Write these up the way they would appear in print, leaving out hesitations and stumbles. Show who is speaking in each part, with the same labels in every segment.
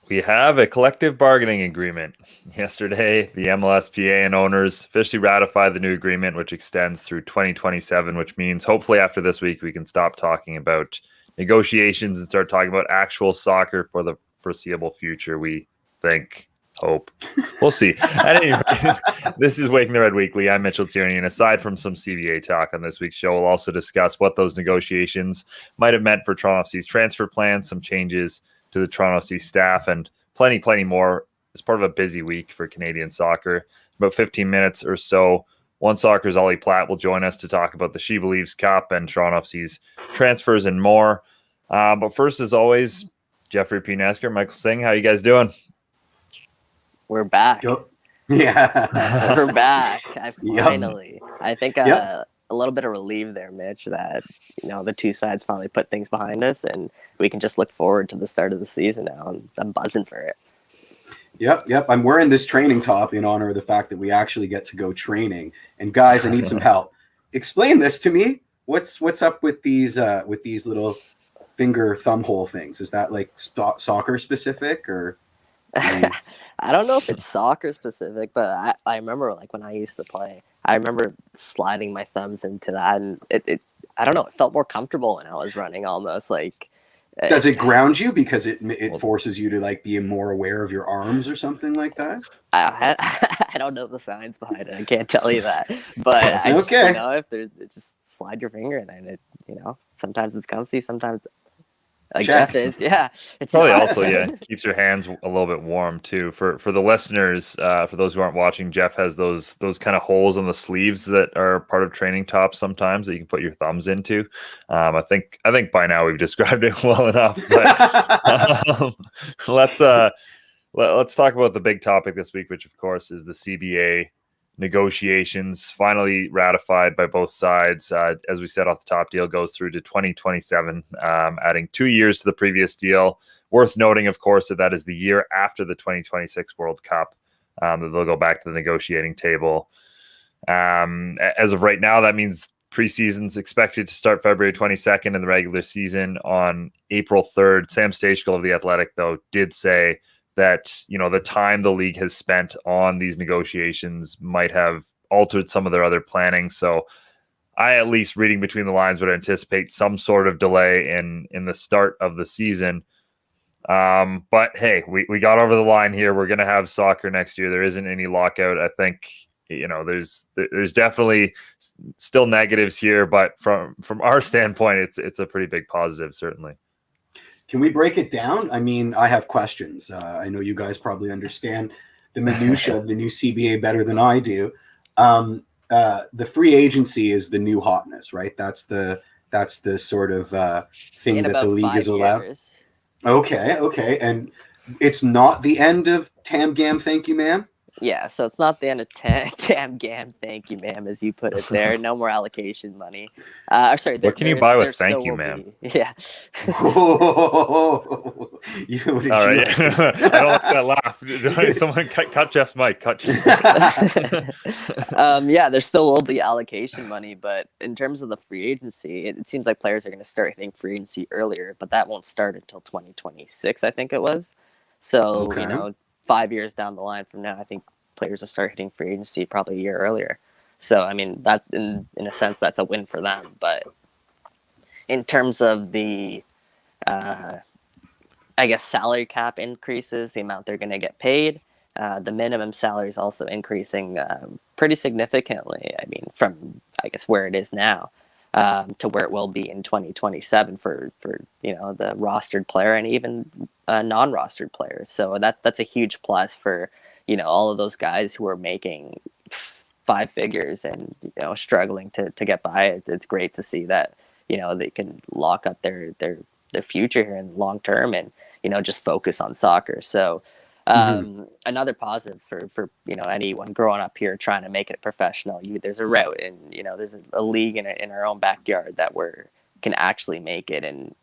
Speaker 1: We have a collective bargaining agreement. Yesterday, the MLSPA and owners officially ratified the new agreement, which extends through 2027, which means hopefully after this week, we can stop talking about negotiations and start talking about actual soccer for the foreseeable future. We think, hope. We'll see. At any rate, this is Waking the Red Weekly. I'm Mitchell Tierney, and aside from some CBA talk on this week's show, we'll also discuss what those negotiations might have meant for Toronto FC's transfer plans, some changes to the Toronto FC staff, and plenty more as part of a busy week for Canadian soccer. About 15 minutes or so, One Soccer's Ollie Platt will join us to talk about the She Believes Cup and Toronto FC's transfers and more. But first, as always, Jeffrey P. Nesker, Michael Singh, how you guys doing?
Speaker 2: We're back.
Speaker 3: Yeah.
Speaker 2: We're back. I think a little bit of relief there, Mitch, that the two sides finally put things behind us and we can just look forward to the start of the season now. I'm buzzing for it.
Speaker 3: Yep. I'm wearing this training top in honor of the fact that we actually get to go training. And guys, I need some help. Explain this to me. What's up with these little finger thumb hole things? Is that like soccer specific or?
Speaker 2: I don't know if it's soccer specific, but I remember like when I used to play, I remember sliding my thumbs into that, and it I don't know, it felt more comfortable when I was running almost like.
Speaker 3: Does it ground you because it forces you to like be more aware of your arms or something like that?
Speaker 2: I don't know the science behind it. I can't tell you that, but I just if there's just slide your finger and then it sometimes it's comfy, sometimes. Like
Speaker 3: Check.
Speaker 2: Jeff is, yeah.
Speaker 1: It's probably also keeps your hands a little bit warm too. For the listeners, for those who aren't watching, Jeff has those kind of holes on the sleeves that are part of training tops sometimes that you can put your thumbs into. I think by now we've described it well enough. But let's talk about the big topic this week, which of course is the CBA negotiations finally ratified by both sides. As we said off the top, deal goes through to 2027, adding 2 years to the previous deal. Worth noting, of course, that is the year after the 2026 World Cup that they'll go back to the negotiating table. As of right now, that means preseason's expected to start February 22nd and the regular season on April 3rd. Sam Stejskal of The Athletic, though, did say that the time the league has spent on these negotiations might have altered some of their other planning. So I, at least reading between the lines, would anticipate some sort of delay in the start of the season. But hey, we got over the line here. We're going to have soccer next year. There isn't any lockout. I think there's definitely still negatives here, but from our standpoint, it's a pretty big positive, certainly.
Speaker 3: Can we break it down? I mean, I have questions. I know you guys probably understand the minutia of the new CBA better than I do. The free agency is the new hotness, right? That's the sort of thing that the league is allowed.
Speaker 2: Years.
Speaker 3: Okay. And it's not the end of Tam Gam, thank you, ma'am?
Speaker 2: Yeah, so it's not the end of Tam Gam, thank you, ma'am, as you put it there. No more allocation money.
Speaker 1: What can you buy with thank you, ma'am?
Speaker 2: Yeah.
Speaker 3: All
Speaker 1: right. I don't like that laugh. Someone cut Jeff's mic. Cut Jeff.
Speaker 2: Yeah, there still will be allocation money, but in terms of the free agency, it seems like players are going to start hitting free agency earlier, but that won't start until 2026, I think it was. So, 5 years down the line from now, I think players will start hitting free agency probably a year earlier. So, I mean, that in a sense, that's a win for them. But in terms of the, salary cap increases, the amount they're going to get paid, the minimum salary is also increasing pretty significantly. I mean, from, where it is now to where it will be in 2027 for the rostered player and even non-rostered players. So that's a huge plus for all of those guys who are making 5 figures and struggling to get by. It's great to see that they can lock up their future here in the long term and just focus on soccer. So another positive for anyone growing up here trying to make it professional. There's a route, and there's a league in our own backyard that can actually make it, and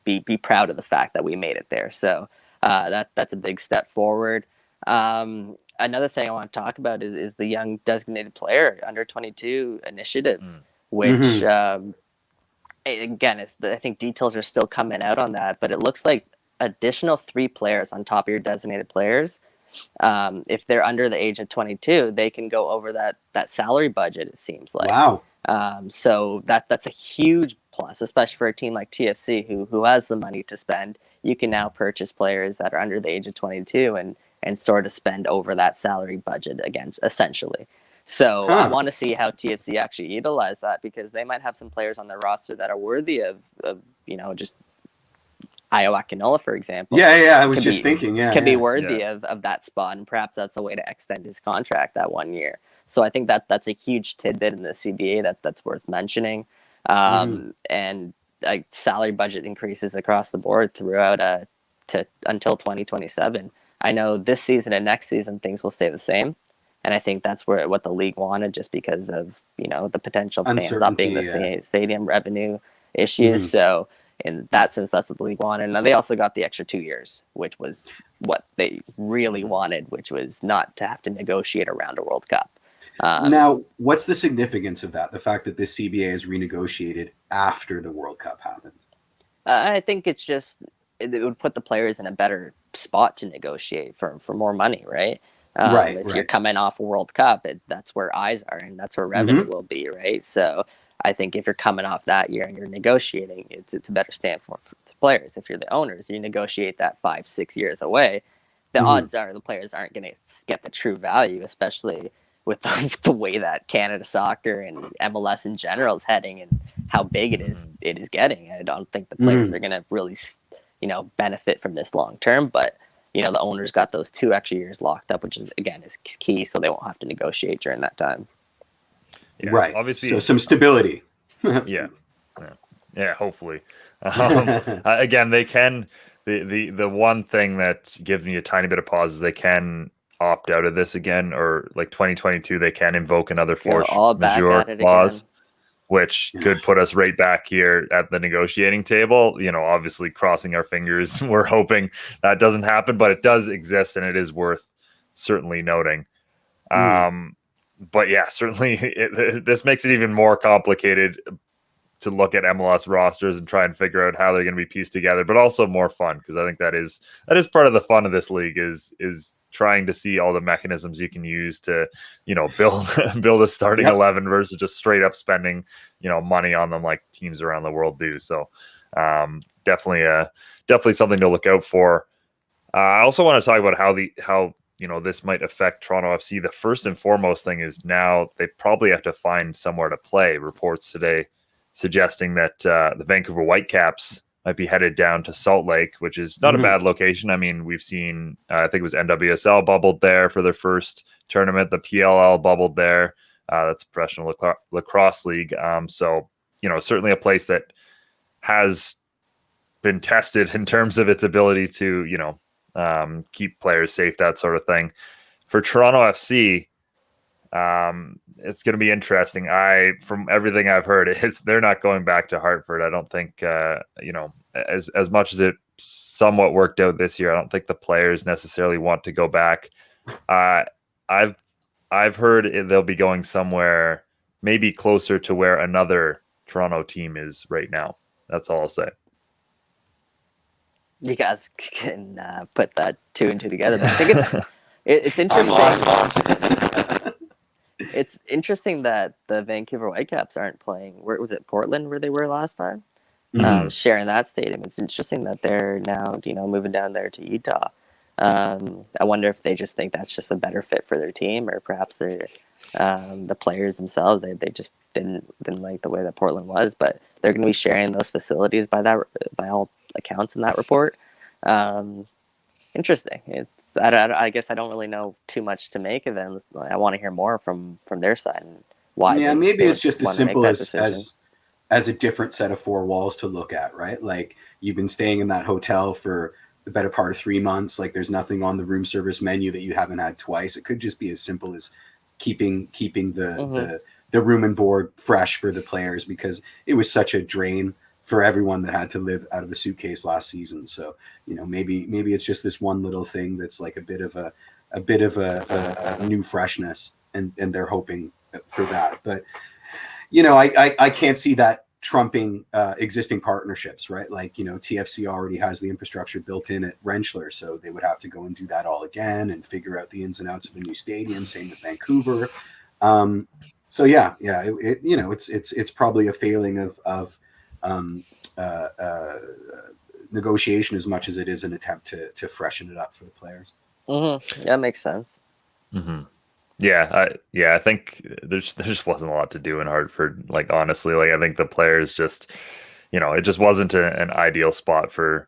Speaker 2: be proud of the fact that we made it there. So that's a big step forward. Another thing I want to talk about is the young designated player under 22 initiative, which again, I think details are still coming out on that, but it looks like additional 3 players on top of your designated players. If they're under the age of 22, they can go over that salary budget, it seems like.
Speaker 3: Wow.
Speaker 2: So that's a huge plus, especially for a team like TFC who has the money to spend. You can now purchase players that are under the age of 22 and sort of spend over that salary budget again, essentially. So I want to see how TFC actually utilize that, because they might have some players on their roster that are worthy of just Io Akinola, for example.
Speaker 3: Yeah. I was just thinking,
Speaker 2: can be worthy of that spot, and perhaps that's a way to extend his contract that 1 year. So I think that's a huge tidbit in the CBA that's worth mentioning. And salary budget increases across the board throughout until 2027. I know this season and next season things will stay the same. And I think that's what the league wanted, just because of the potential fans not being the stadium revenue issues. So in that sense, that's what the league wanted. Now they also got the extra 2 years, which was what they really wanted, which was not to have to negotiate around a World Cup.
Speaker 3: Now, what's the significance of that? The fact that this CBA is renegotiated after the World Cup happens?
Speaker 2: I think it's just it would put the players in a better spot to negotiate for more money, right? If you're coming off a World Cup, that's where eyes are, and that's where revenue will be, right? So I think if you're coming off that year and you're negotiating, it's a better stand for the players. If you're the owners, you negotiate that 5-6 years away, the odds are the players aren't going to get the true value, especially with the way that Canada soccer and MLS in general is heading and how big it is getting. I don't think the players are going to really, benefit from this long term, but the owners got those 2 extra years locked up, which is key, so they won't have to negotiate during that time.
Speaker 1: Yeah,
Speaker 3: right.
Speaker 1: Obviously,
Speaker 3: so some stability.
Speaker 1: yeah. Hopefully. Again, they can. The one thing that gives me a tiny bit of pause is they can opt out of this again, or like 2022, they can invoke another force majeure clause, which could put us right back here at the negotiating table. Obviously crossing our fingers, we're hoping that doesn't happen, but it does exist, and it is worth certainly noting. But yeah, certainly this makes it even more complicated to look at MLS rosters and try and figure out how they're going to be pieced together, but also more fun, because I think that is part of the fun of this league is trying to see all the mechanisms you can use to, build a starting 11 versus just straight up spending, money on them like teams around the world do. So definitely something to look out for. I also want to talk about how this might affect Toronto FC. The first and foremost thing is now they probably have to find somewhere to play. Reports today suggesting that the Vancouver Whitecaps might be headed down to Salt Lake, which is not a bad location. I mean, we've seen, I think it was NWSL bubbled there for their first tournament. The PLL bubbled there. That's a professional lacrosse league. So, certainly a place that has been tested in terms of its ability to, keep players safe, that sort of thing. For Toronto FC, it's going to be interesting. From everything I've heard, they're not going back to Hartford. I don't think, as much as it somewhat worked out this year, I don't think the players necessarily want to go back. I've heard they'll be going somewhere maybe closer to where another Toronto team is right now. That's all I'll say.
Speaker 2: You guys can put that 2 and 2 together. I think it's interesting. It's interesting that the Vancouver Whitecaps aren't playing. Where was it? Portland, where they were last time, sharing that stadium. It's interesting that they're now, moving down there to Utah. I wonder if they just think that's just a better fit for their team, or perhaps they're the players themselves. They just didn't like the way that Portland was, but they're going to be sharing those facilities by all accounts in that report. Interesting. I guess I don't really know too much to make of them. I want to hear more from their side and why.
Speaker 3: Yeah, maybe it's just as simple as a different set of 4 walls to look at, right? Like, you've been staying in that hotel for the better part of 3 months. Like, there's nothing on the room service menu that you haven't had twice. It could just be as simple as keeping the room and board fresh for the players, because it was such a drain for everyone that had to live out of a suitcase last season. So, maybe it's just this one little thing that's like a bit of a new freshness, and they're hoping for that. But, I can't see that trumping existing partnerships, right? Like, TFC already has the infrastructure built in at Rentschler, so they would have to go and do that all again and figure out the ins and outs of a new stadium. Same with Vancouver. So it's probably a failing of negotiation as much as it is an attempt to freshen it up for the players.
Speaker 2: That makes sense.
Speaker 1: I think there just wasn't a lot to do in Hartford. Like, honestly, like I think the players just, it just wasn't an ideal spot for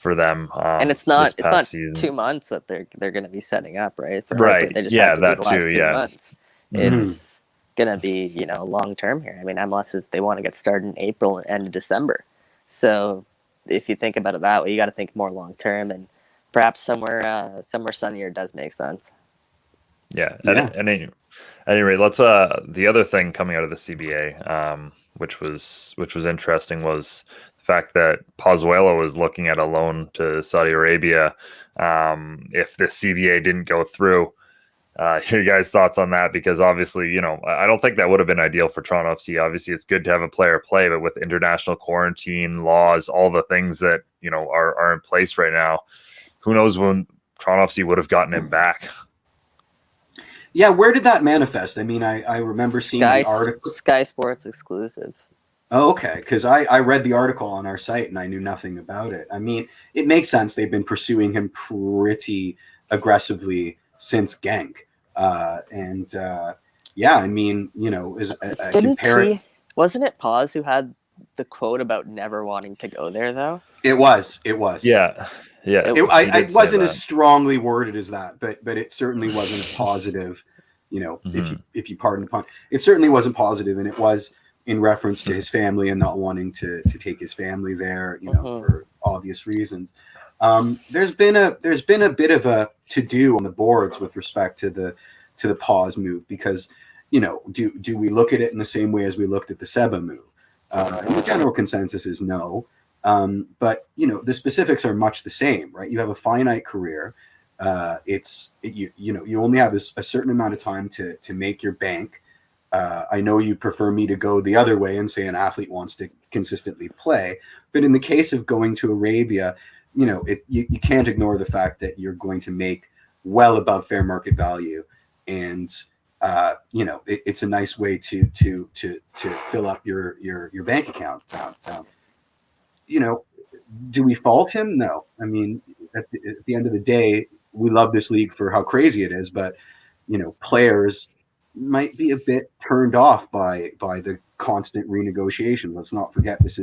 Speaker 1: them.
Speaker 2: And it's not 2
Speaker 1: season.
Speaker 2: months that they're going to be setting up, right? For
Speaker 1: right.
Speaker 2: Hartford, they just have to do the last 2
Speaker 1: yeah.
Speaker 2: months. It's going to be long term here. I mean, MLS they want to get started in April and end of December. So if you think about it that way, you got to think more long term, and perhaps somewhere sunnier does make sense.
Speaker 1: Yeah. At any rate, let's the other thing coming out of the CBA, which was interesting, was the fact that Pozuelo was looking at a loan to Saudi Arabia if the CBA didn't go through. Hear you guys' thoughts on that, because obviously, I don't think that would have been ideal for Toronto FC. Obviously, it's good to have a player play, but with international quarantine laws, all the things that are in place right now, who knows when Toronto FC would have gotten him back.
Speaker 3: Yeah, where did that manifest? I mean, I remember seeing the article.
Speaker 2: Sky Sports exclusive.
Speaker 3: Oh, okay, because I read the article on our site and I knew nothing about it. I mean, it makes sense. They've been pursuing him pretty aggressively since Genk. I mean,
Speaker 2: wasn't it Paz who had the quote about never wanting to go there, though?
Speaker 3: It was.
Speaker 1: Yeah.
Speaker 3: It wasn't as strongly worded as that, but it certainly wasn't as positive, if you pardon the pun. It certainly wasn't positive, and it was in reference to his family and not wanting to take his family there, for obvious reasons. There's been a bit of a to-do on the boards with respect to the pause move, because do we look at it in the same way as we looked at the Seba move? And the general consensus is no. But the specifics are much the same, right? You have a finite career. You only have a certain amount of time to make your bank. I know you prefer me to go the other way and say an athlete wants to consistently play, but in the case of going to Arabia, you can't ignore the fact that you're going to make well above fair market value, and it's a nice way to fill up your bank account. Do we fault him? No. I mean, at the end of the day, we love this league for how crazy it is, but players might be a bit turned off by the constant renegotiations. Let's not forget this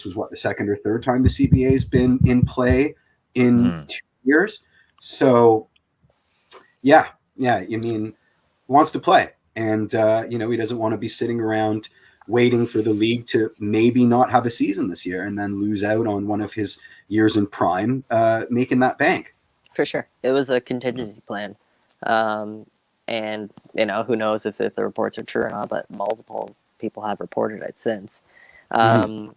Speaker 3: was what, the second or third time the CBA has been in play in 2 years. So yeah. I mean, wants to play, and he doesn't want to be sitting around waiting for the league to maybe not have a season this year and then lose out on one of his years in prime, making that bank.
Speaker 2: For sure. It was a contingency plan. And, who knows if the reports are true or not, but multiple people have reported it since. Again,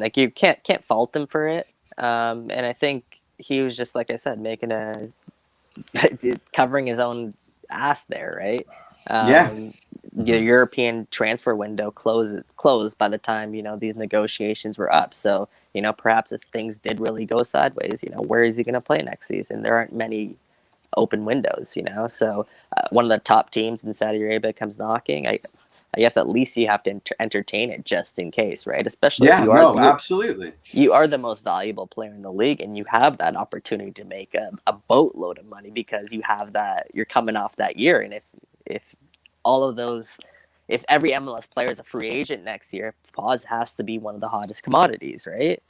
Speaker 2: like, you can't fault him for it. And I think he was just, like I said, covering his own ass there, right? The European transfer window closed by the time these negotiations were up. So perhaps if things did really go sideways, where is he going to play next season? There aren't many open windows, so one of the top teams in Saudi Arabia comes knocking. I guess at least you have to entertain it just in case, right? Especially if
Speaker 3: absolutely.
Speaker 2: You are the most valuable player in the league, and you have that opportunity to make a boatload of money because you have that. You're coming off that year, and if all of those, if every MLS player is a free agent next year, Paz has to be one of the hottest commodities, right?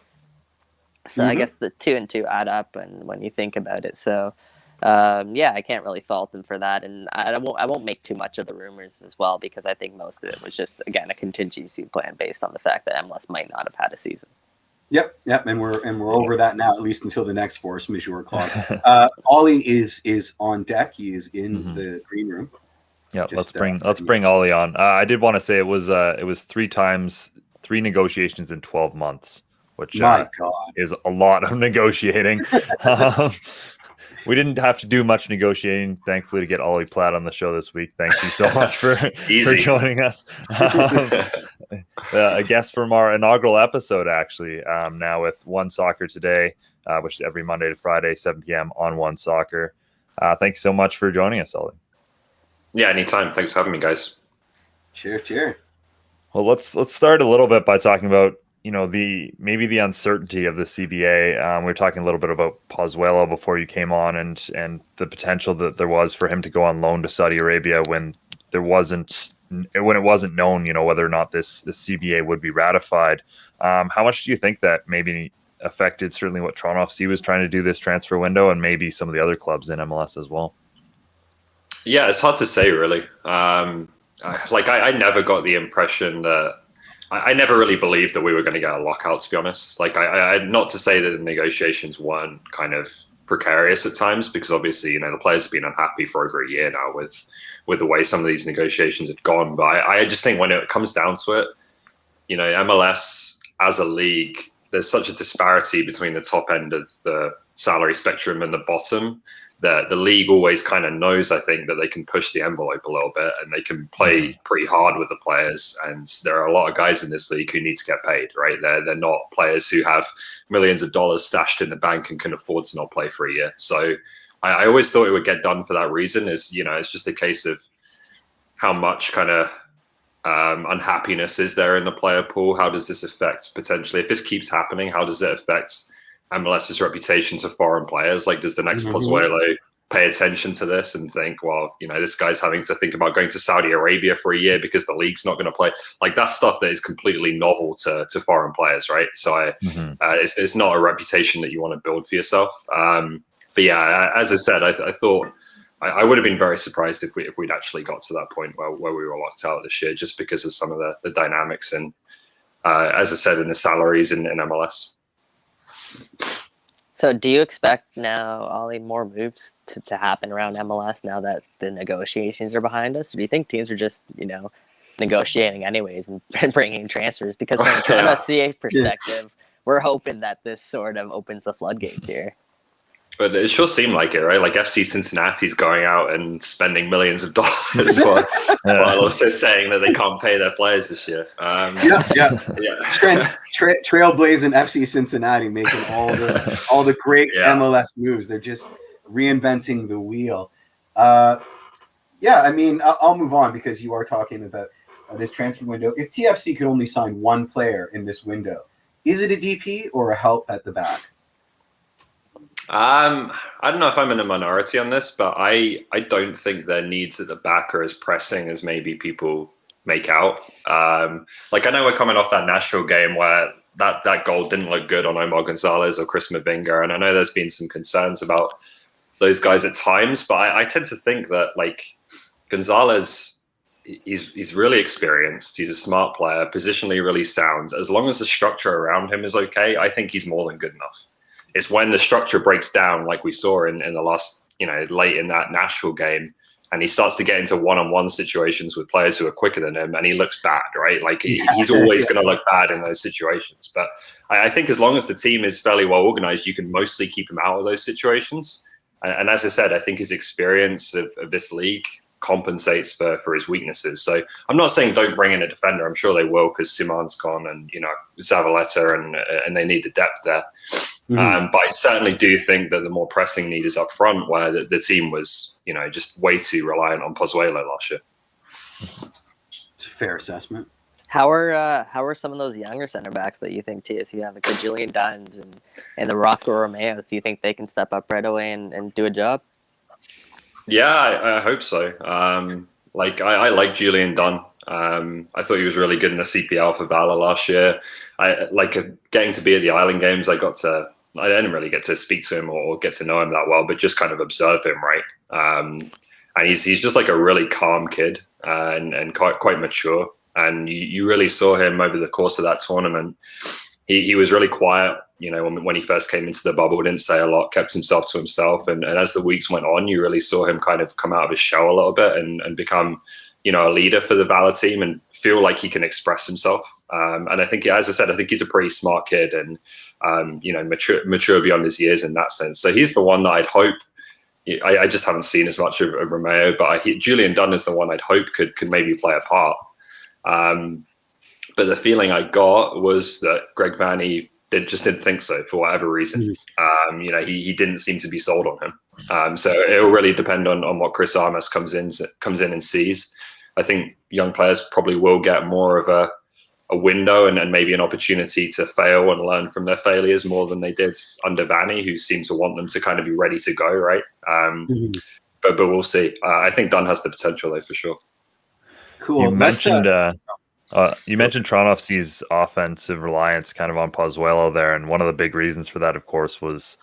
Speaker 2: So I guess the 2 and 2 add up, and when you think about it, so. I can't really fault them for that, and I won't make too much of the rumors as well, because I think most of it was just, again, a contingency plan based on the fact that MLS might not have had a season.
Speaker 3: Yep, and we're over that now, at least until the next force majeure clause. Ollie is on deck. He is in the green room.
Speaker 1: Yeah, let's bring Ollie on. I did want to say it was 3 negotiations in 12 months, which
Speaker 3: my God
Speaker 1: is a lot of negotiating. We didn't have to do much negotiating, thankfully, to get Ollie Platt on the show this week. Thank you so much for joining us. A guest from our inaugural episode, actually, now with One Soccer Today, which is every Monday to Friday, 7 p.m. on One Soccer. Thanks so much for joining us, Ollie.
Speaker 4: Yeah, anytime. Thanks for having me, guys.
Speaker 3: Cheers.
Speaker 1: Well, let's start a little bit by talking about the uncertainty of the CBA. We were talking a little bit about Pozuelo before you came on, and the potential that there was for him to go on loan to Saudi Arabia when it wasn't known, whether or not this CBA would be ratified. How much do you think that maybe affected certainly what Toronto FC was trying to do this transfer window, and maybe some of the other clubs in MLS as well?
Speaker 4: Yeah, it's hard to say, really. I never got the impression that I never really believed that we were going to get a lockout, to be honest. I not to say that the negotiations weren't kind of precarious at times, because obviously, the players have been unhappy for over a year now with the way some of these negotiations have gone. But I just think when it comes down to it, MLS as a league, there's such a disparity between the top end of the salary spectrum and the bottom, that the league always kind of knows, I think, that they can push the envelope a little bit and they can play pretty hard with the players. And there are a lot of guys in this league who need to get paid, right? They're not players who have millions of dollars stashed in the bank and can afford to not play for a year. So I always thought it would get done for that reason. It's just a case of how much kind of unhappiness is there in the player pool? How does this affect potentially, if this keeps happening, how does it affect MLS's reputation to foreign players? Like, does the next Pozuelo pay attention to this and think, well, this guy's having to think about going to Saudi Arabia for a year because the league's not going to play? Like, that's stuff that is completely novel to foreign players, right? So it's not a reputation that you want to build for yourself. But yeah, as I said, I thought I would have been very surprised if we'd actually got to that point where we were locked out this year, just because of some of the dynamics and, as I said, in the salaries in MLS.
Speaker 2: So do you expect now, Ollie, more moves to happen around MLS now that the negotiations are behind us? Or do you think teams are just, negotiating anyways and bringing transfers? Because from a Toronto FC perspective, we're hoping that this sort of opens the floodgates here.
Speaker 4: But it sure seemed like it, right? Like FC Cincinnati's going out and spending millions of dollars while also saying that they can't pay their players this year.
Speaker 3: Trailblazing FC Cincinnati, making all the great MLS moves. They're just reinventing the wheel. I'll move on because you are talking about this transfer window. If TFC could only sign one player in this window, is it a DP or a help at the back?
Speaker 4: I don't know if I'm in a minority on this, but I don't think their needs at the back are as pressing as maybe people make out. I know we're coming off that Nashville game where that goal didn't look good on Omar Gonzalez or Chris Mavinga, and I know there's been some concerns about those guys at times, but I tend to think that Gonzalez, he's really experienced. He's a smart player, positionally really sound. As long as the structure around him is okay, I think he's more than good enough. It's when the structure breaks down, like we saw in the last, late in that Nashville game, and he starts to get into one-on-one situations with players who are quicker than him, and he looks bad, right? He's always going to look bad in those situations. But I think as long as the team is fairly well organized, you can mostly keep him out of those situations. And as I said, I think his experience of this league compensates for his weaknesses. So I'm not saying don't bring in a defender. I'm sure they will, because Simon's gone and Zavaleta and they need the depth there. But I certainly do think that the more pressing need is up front, where the team was just way too reliant on Pozuelo last year.
Speaker 3: It's a fair assessment.
Speaker 2: How are some of those younger center backs that you think TFC have, like the Julian Duns and the Rocco Romeos? Do you think they can step up right away and do a job?
Speaker 4: Yeah, I hope so. I like Julian Dunn. I thought he was really good in the CPL for Valor last year. Getting to be at the Island Games. I didn't really get to speak to him or get to know him that well, but just kind of observe him, right? And he's just like a really calm kid and quite mature. And you really saw him over the course of that tournament. He was really quiet. When he first came into the bubble, didn't say a lot, kept himself to himself. And as the weeks went on, you really saw him kind of come out of his shell a little bit and become, a leader for the Valor team and feel like he can express himself. And I think, as I said, I think he's a pretty smart kid and, mature beyond his years in that sense. So he's the one that I'd hope I just haven't seen as much of Romeo, but Julian Dunn is the one I'd hope could maybe play a part. But the feeling I got was that Greg Vanney just didn't think so for whatever reason. He didn't seem to be sold on him. So it will really depend on what Chris Armas comes in and sees. I think young players probably will get more of a window and maybe an opportunity to fail and learn from their failures more than they did under Vanney, who seemed to want them to kind of be ready to go, right? But we'll see. I think Dunn has the potential though, for sure.
Speaker 3: Cool.
Speaker 1: You mentioned Toronto FC's offensive reliance kind of on Pozuelo there, and one of the big reasons for that, of course, was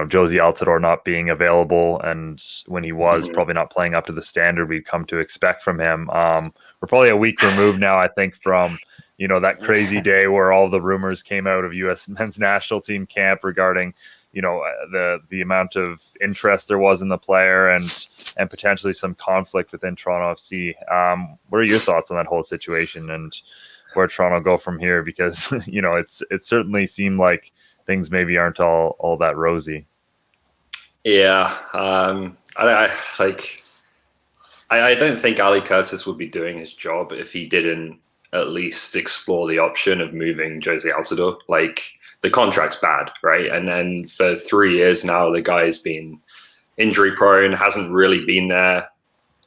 Speaker 1: Josie Altidore not being available, and when he was, probably not playing up to the standard we've come to expect from him. We're probably a week removed now, I think, from that crazy day where all the rumors came out of U.S. men's national team camp regarding the amount of interest there was in the player and potentially some conflict within Toronto FC. What are your thoughts on that whole situation and where Toronto go from here? Because it certainly seemed like things maybe aren't all that rosy.
Speaker 4: Yeah, I don't think Ali Curtis would be doing his job if he didn't at least explore the option of moving Jose Altidore. Like, the contract's bad, right? And then for 3 years now, the guy's been injury prone, hasn't really been there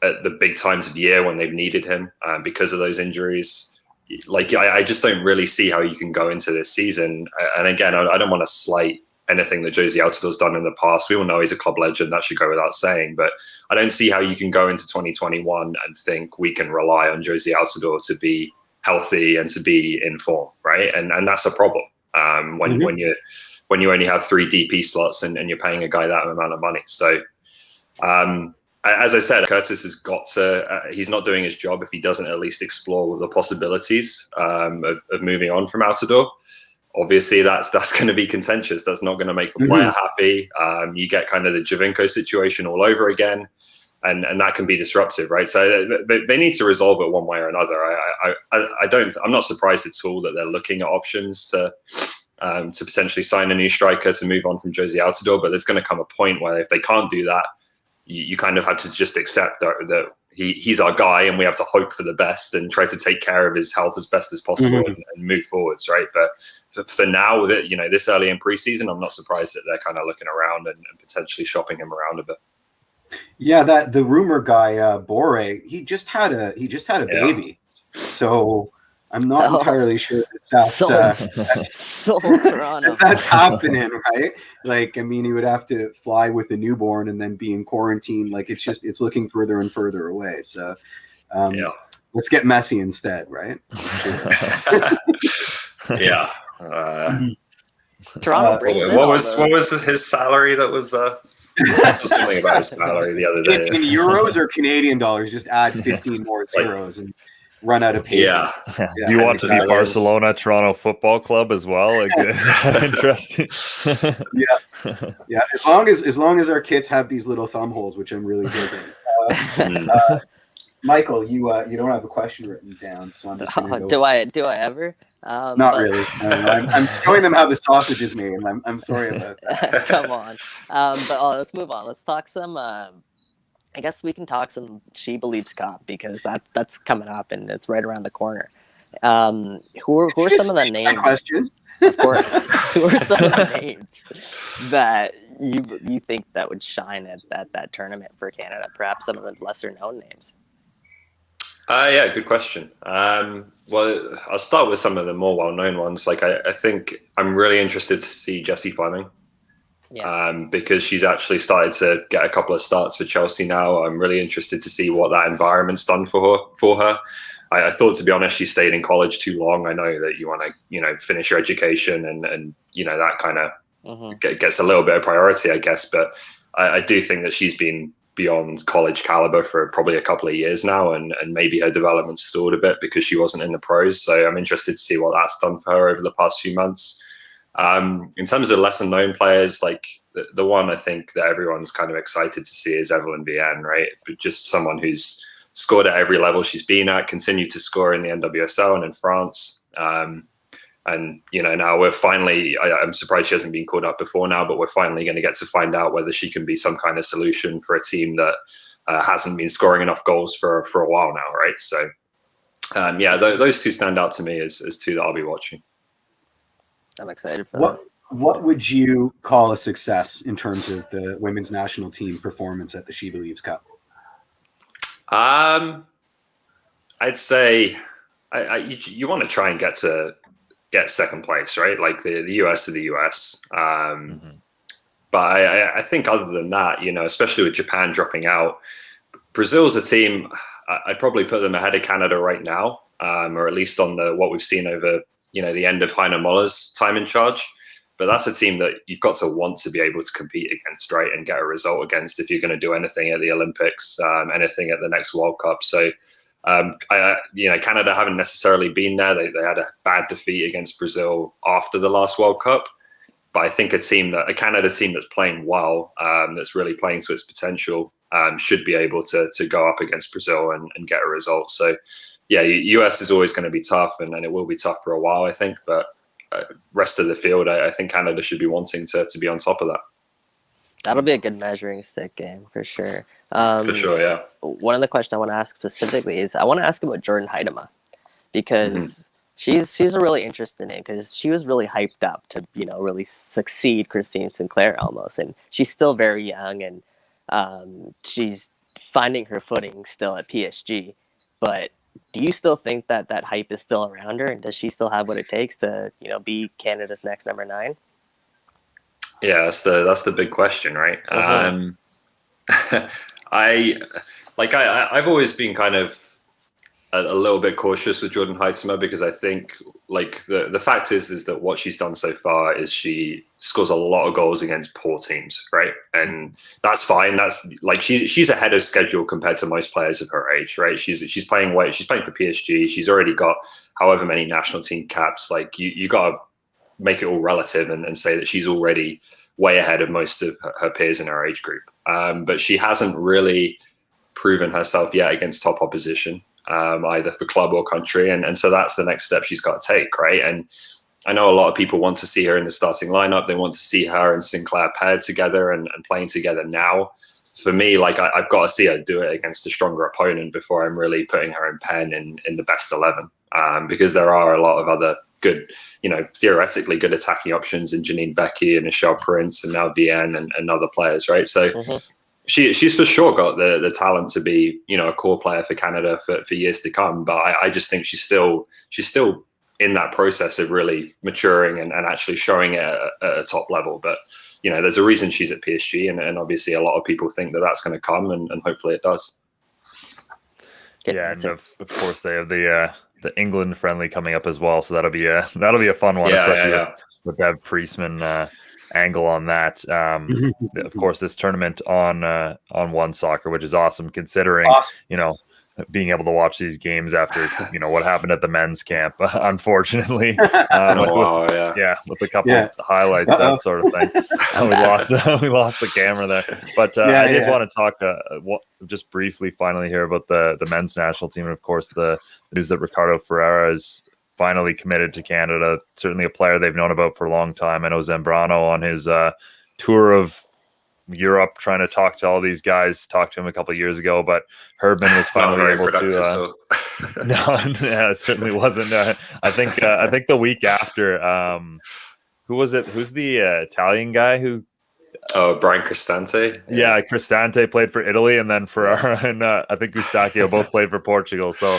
Speaker 4: at the big times of the year when they've needed him because of those injuries. Like, I just don't really see how you can go into this season. And again, I don't want to slight anything that Josie Altidore's done in the past. We all know he's a club legend. That should go without saying. But I don't see how you can go into 2021 and think we can rely on Josie Altidore to be healthy and to be in form, right? And that's a problem when you only have 3 DP slots and you're paying a guy that amount of money. So as I said, Curtis has got to. He's not doing his job if he doesn't at least explore the possibilities of moving on from Altidore. Obviously, that's going to be contentious. That's not going to make the player happy. You get kind of the Giovinco situation all over again, and that can be disruptive, right? So they need to resolve it one way or another. I'm not surprised at all that they're looking at options to potentially sign a new striker to move on from Josie Altidore. But there's going to come a point where if they can't do that, you kind of have to just accept that he's our guy, and we have to hope for the best and try to take care of his health as best as possible and move forwards, right? But for now, with it, this early in preseason, I'm not surprised that they're kind of looking around and potentially shopping him around a bit.
Speaker 3: Yeah, the rumor guy Bore, he just had a baby, so I'm not entirely sure that's
Speaker 2: Toronto.
Speaker 3: That's happening, right? Like, I mean, he would have to fly with a newborn and then be in quarantine. Like, it's looking further and further away. So, let's get Messi instead, right?
Speaker 4: Yeah.
Speaker 2: Toronto brings in
Speaker 4: what was his salary? That was something about his salary the other day.
Speaker 3: In euros or Canadian dollars, just add 15 more zeros and run out of paper.
Speaker 4: Yeah.
Speaker 1: Do you want to be Barcelona, Toronto Football Club as well? Like, interesting.
Speaker 3: Yeah. As long as our kids have these little thumb holes, which I'm really digging. Michael, you don't have a question written down, so I'm just gonna go.
Speaker 2: Do I ever?
Speaker 3: Not really. I'm showing them how the sausage is made, and I'm sorry about that.
Speaker 2: Come on. But let's move on. Let's talk some. I guess we can talk some She Believes Cup, because that's coming up and it's right around the corner. Who are some of the names?
Speaker 3: Question.
Speaker 2: Of course. Who are some of the names that you think that would shine at that tournament for Canada? Perhaps some of the lesser known names.
Speaker 4: Yeah, good question. Well, I'll start with some of the more well-known ones. Like, I think I'm really interested to see Jessie Fleming.
Speaker 2: Yeah.
Speaker 4: Because she's actually started to get a couple of starts for Chelsea now. I'm really interested to see what that environment's done for her. I thought, to be honest, she stayed in college too long. I know that you want to, finish your education and that kind of gets a little bit of priority, I guess. But I do think that she's been beyond college caliber for probably a couple of years now, and maybe her development stalled a bit because she wasn't in the pros. So I'm interested to see what that's done for her over the past few months. In terms of lesser known players, like the one I think that everyone's kind of excited to see is Evelyn Vienne, right? But just someone who's scored at every level she's been at, continued to score in the NWSL and in France. And, now we're finally, I'm surprised she hasn't been called up before now, but we're finally going to get to find out whether she can be some kind of solution for a team that hasn't been scoring enough goals for a while now, right? So, those two stand out to me as two that I'll be watching.
Speaker 2: I'm excited for that.
Speaker 3: What would you call a success in terms of the women's national team performance at the She Believes Cup?
Speaker 4: I'd say you want to try and get second place, right? Like the US to the US. But I think other than that, especially with Japan dropping out, Brazil's a team, I'd probably put them ahead of Canada right now, or at least on what we've seen over, the end of Heiner Moller's time in charge. But that's a team that you've got to want to be able to compete against, right, and get a result against if you're going to do anything at the Olympics, anything at the next World Cup. So, Canada haven't necessarily been there. They had a bad defeat against Brazil after the last World Cup. But I think a Canada team that's playing well, that's really playing to its potential, should be able to go up against Brazil and get a result. So, yeah, US is always going to be tough, and it will be tough for a while, I think. But rest of the field, I think Canada should be wanting to be on top of that.
Speaker 2: That'll be a good measuring stick game for sure.
Speaker 4: For sure, yeah.
Speaker 2: One of the questions I want to ask specifically is I want to ask about Jordan Huitema, because she's a really interesting name, because she was really hyped up to really succeed Christine Sinclair almost, and she's still very young, and she's finding her footing still at PSG. But do you still think that hype is still around her, and does she still have what it takes to be Canada's next number 9?
Speaker 4: Yeah, that's the big question, right? I've always been kind of a little bit cautious with Jordan Huitema, because I think the fact is that what she's done so far is she scores a lot of goals against poor teams, right? And that's fine. That's she's ahead of schedule compared to most players of her age, right? She's playing for PSG. She's already got however many national team caps. You got to make it all relative and say that she's already way ahead of most of her peers in her age group. But she hasn't really proven herself yet against top opposition, either for club or country. And so that's the next step she's got to take, right? And I know a lot of people want to see her in the starting lineup. They want to see her and Sinclair paired together and playing together now. For me, I've got to see her do it against a stronger opponent before I'm really putting her in pen in the best 11, because there are a lot of other good, theoretically good attacking options in Janine Becky and Michelle Prince and now Vienne and other players, right? So she's for sure got the talent to be, a core player for Canada for years to come. But I just think she's still in that process of really maturing and actually showing it at a top level. But, there's a reason she's at PSG, and obviously a lot of people think that that's going to come, and hopefully it does.
Speaker 1: Yeah, and of course they have the England friendly coming up as well, so that'll be a fun one, especially with Bev Priestman angle on that. Of course, this tournament on One Soccer, which is awesome, considering being able to watch these games after what happened at the men's camp, unfortunately. With a couple of highlights, that sort of thing. We lost the camera there, but I did want to talk just briefly finally here about the men's national team, and of course the news that Ricardo Ferreira is finally committed to Canada. Certainly a player they've known about for a long time. I know Zambrano on his tour of Europe trying to talk to all these guys, talked to him a couple of years ago, but Herdman was finally able to it certainly wasn't. I think the week after, who was it? Who's the Italian guy who
Speaker 4: Brian Cristante.
Speaker 1: Yeah, Cristante played for Italy, and then Ferrara and I think Eustachio both played for Portugal. So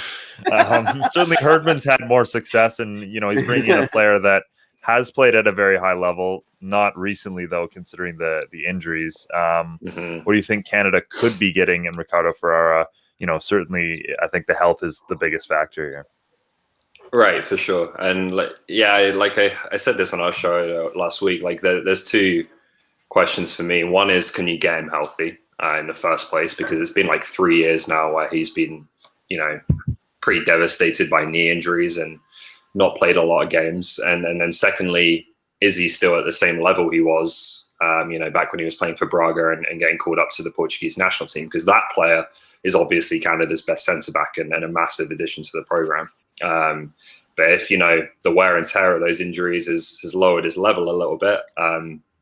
Speaker 1: certainly Herdman's had more success, and he's bringing in a player that has played at a very high level. Not recently, though, considering the injuries. What do you think Canada could be getting in Ricardo Ferreira? Certainly, I think the health is the biggest factor here.
Speaker 4: Right, for sure. And I said this on our show last week. There's two questions for me. One is, can you get him healthy in the first place? Because it's been 3 years now where he's been, pretty devastated by knee injuries and not played a lot of games. And then secondly, is he still at the same level he was, back when he was playing for Braga and getting called up to the Portuguese national team? Because that player is obviously Canada's best centre-back and a massive addition to the programme. But if, the wear and tear of those injuries has lowered his level a little bit,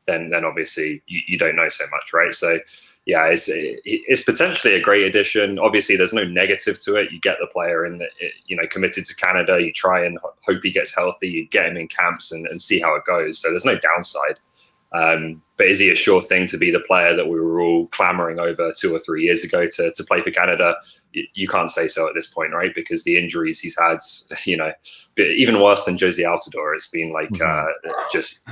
Speaker 4: then obviously you don't know so much, right? So yeah, it's potentially a great addition. Obviously, there's no negative to it. You get the player in, committed to Canada. You try and hope he gets healthy. You get him in camps and see how it goes. So there's no downside. But is he a sure thing to be the player that we were all clamoring over 2 or 3 years ago to play for Canada? You can't say so at this point, right? Because the injuries he's had, even worse than Josie Altidore. It's been like just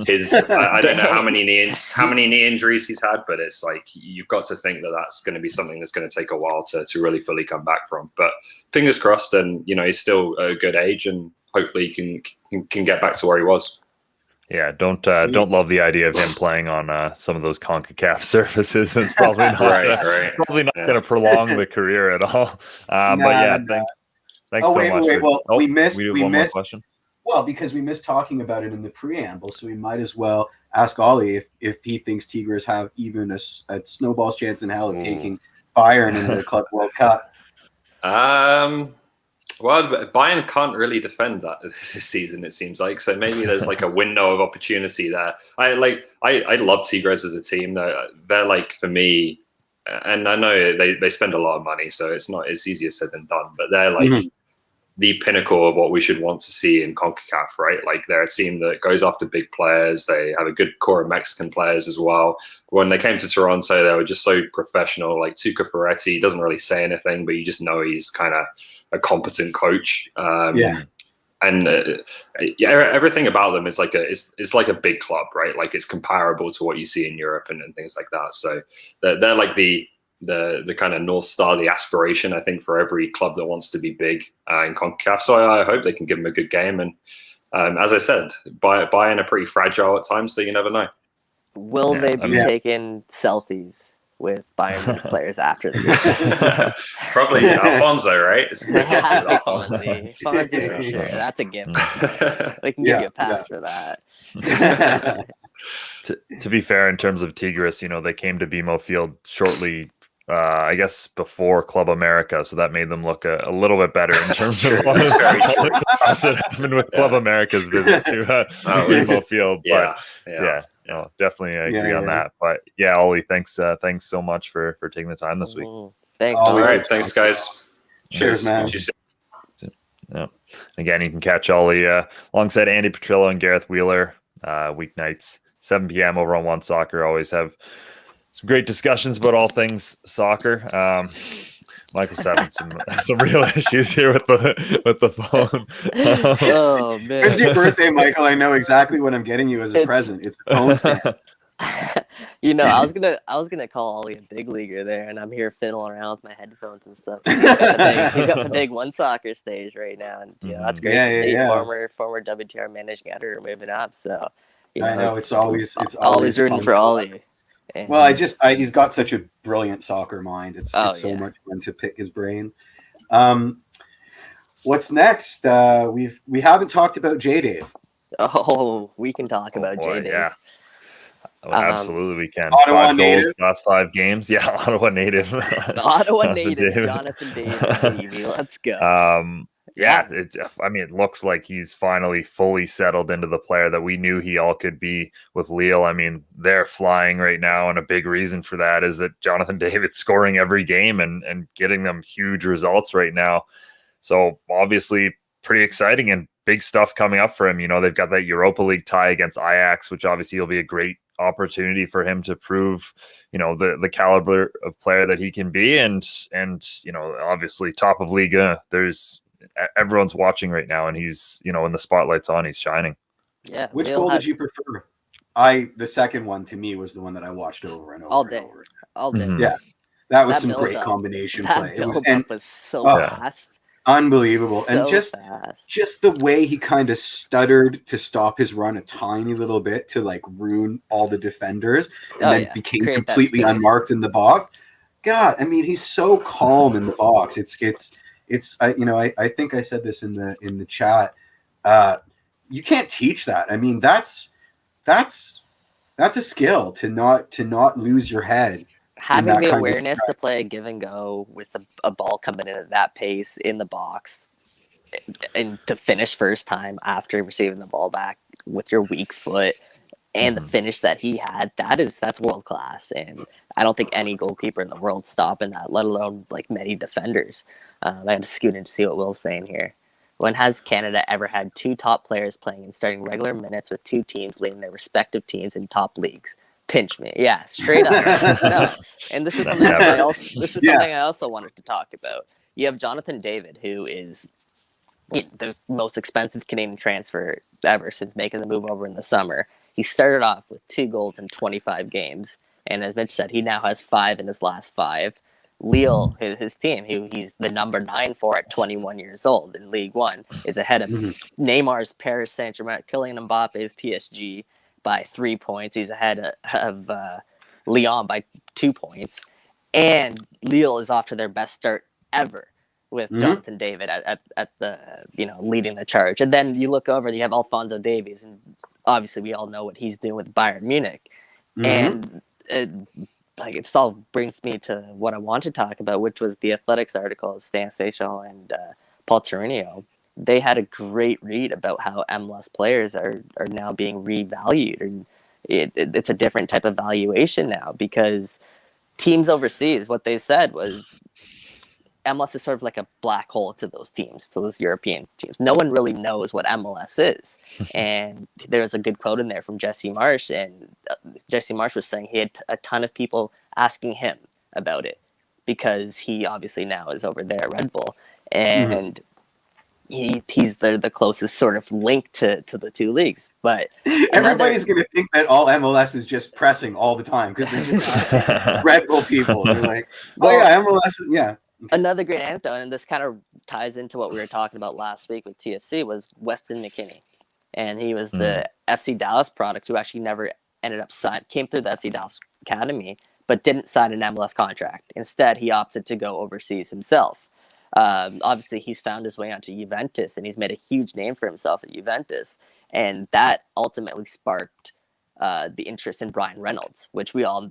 Speaker 4: his. I don't know how many knee injuries he's had, but it's like you've got to think that that's going to be something that's going to take a while to really fully come back from. But fingers crossed, and he's still a good age, and hopefully he can get back to where he was.
Speaker 1: Yeah, don't love the idea of him playing on some of those CONCACAF surfaces. It's probably not probably not going to prolong the career at all. But yeah, thanks so much.
Speaker 3: Wait. Well, we missed
Speaker 1: one more question.
Speaker 3: Well, because we missed talking about it in the preamble, so we might as well ask Ollie if he thinks Tigres have even a snowball's chance in hell of taking Bayern in the Club World Cup.
Speaker 4: Well, Bayern can't really defend that this season, it seems like. So maybe there's like a window of opportunity there. I love Tigres as a team. They're like, for me, and I know they spend a lot of money, so it's not as easier said than done. But they're like the pinnacle of what we should want to see in CONCACAF, right? Like they're a team that goes after big players. They have a good core of Mexican players as well. When they came to Toronto, they were just so professional. Like Tuca Ferretti doesn't really say anything, but you just know he's kind of a competent coach. And everything about them is like it's like a big club, right? Like it's comparable to what you see in Europe and things like that. So they're like the kind of North Star, the aspiration, I think, for every club that wants to be big in CONCACAF. So I hope they can give them a good game. And as I said, Bayern are pretty fragile at times, so you never know.
Speaker 2: Will they be taking selfies with Bayern players after the game?
Speaker 4: Probably Alfonso, right?
Speaker 2: Fonzie for sure. That's a gift. They can give you a pass for that.
Speaker 1: To be fair, in terms of Tigres, they came to BMO Field shortly, I guess, before Club America, so that made them look a little bit better in terms of what happened with Club America's visit to BMO Field. But no, definitely I agree on that. But yeah, Ollie, thanks so much for taking the time this week.
Speaker 2: Thanks.
Speaker 4: All right, thanks guys.
Speaker 3: Cheers, man.
Speaker 1: Yeah. Again, you can catch Ollie alongside Andy Petrillo and Gareth Wheeler weeknights 7 p.m. over on One Soccer. Always have some great discussions about all things soccer. Michael's having some real issues here with the phone.
Speaker 2: Oh man!
Speaker 3: When's your birthday, Michael? I know exactly what I'm getting you as a present. It's a phone stand.
Speaker 2: I was gonna call Ollie a big leaguer there, and I'm here fiddling around with my headphones and stuff. He's got the big One Soccer stage right now, and that's great to see. Former WTR managing editor moving up, so
Speaker 3: I know it's always
Speaker 2: rooting for Ollie. And,
Speaker 3: well, he's got such a brilliant soccer mind. It's so much fun to pick his brains. What's next? We haven't talked about J-Dave.
Speaker 2: Oh, we can talk about J-Dave.
Speaker 1: Yeah. Oh, absolutely, we can.
Speaker 3: Ottawa native.
Speaker 1: Last 5 games. Yeah, Ottawa native.
Speaker 2: Ottawa native, Jonathan David. Let's go.
Speaker 1: It looks like he's finally fully settled into the player that we knew he all could be with Lille. I mean, they're flying right now, and a big reason for that is that Jonathan David's scoring every game and getting them huge results right now. So obviously pretty exciting and big stuff coming up for him. They've got that Europa League tie against Ajax, which obviously will be a great opportunity for him to prove, the caliber of player that he can be. And obviously top of Liga, everyone's watching right now, and he's, when the spotlight's on, he's shining.
Speaker 2: Yeah.
Speaker 3: Which goal did you prefer? The second one to me was the one that I watched over and over.
Speaker 2: All day.
Speaker 1: Mm-hmm.
Speaker 3: Yeah. That was some great combination play.
Speaker 2: It was so fast.
Speaker 3: Unbelievable.
Speaker 2: So
Speaker 3: and just the way he kind of stuttered to stop his run a tiny little bit to like ruin all the defenders and then became completely unmarked in the box. God, I mean, he's so calm in the box. I think I said this in the chat. You can't teach that. I mean, that's a skill to not lose your head.
Speaker 2: Having the awareness to play a give and go with a ball coming in at that pace in the box, and to finish first time after receiving the ball back with your weak foot and the finish that he had, that's world class. And I don't think any goalkeeper in the world stopping that, let alone like many defenders. I had to scoot in to see what Will's saying here. When has Canada ever had two top players playing and starting regular minutes with two teams leading their respective teams in top leagues? Pinch me. Yeah, straight up. No. And this is something something I also wanted to talk about. You have Jonathan David, who is the most expensive Canadian transfer ever since making the move over in the summer. He started off with 2 goals in 25 games. And as Mitch said, he now has 5 in his last 5. Lille, his team, who he's the number 9 for at 21 years old in League One, is ahead of Neymar's Paris Saint-Germain, Kylian Mbappe's PSG by 3 points. He's ahead of Lyon by 2 points. And Lille is off to their best start ever with Jonathan David at the leading the charge. And then you look over, you have Alphonso Davies, and obviously we all know what he's doing with Bayern Munich. And it all brings me to what I want to talk about, which was the Athletics article of Stan Stachel and Paul Torino. They had a great read about how MLS players are now being revalued, and it's a different type of valuation now because teams overseas, what they said was MLS is sort of like a black hole to those teams, to those European teams. No one really knows what MLS is. And there's a good quote in there from Jesse Marsh. And Jesse Marsh was saying he had a ton of people asking him about it because he obviously now is over there at Red Bull. And he's the closest sort of link to the two leagues. But
Speaker 3: everybody's going to think that all MLS is just pressing all the time because they're just Red Bull people. They're like, MLS, yeah.
Speaker 2: Another great anecdote, and this kind of ties into what we were talking about last week with TFC, was Weston McKennie. And he was the FC Dallas product who actually never ended up came through the FC Dallas Academy, but didn't sign an MLS contract. Instead, he opted to go overseas himself. Obviously, he's found his way onto Juventus, and he's made a huge name for himself at Juventus. And that ultimately sparked the interest in Brian Reynolds, which we all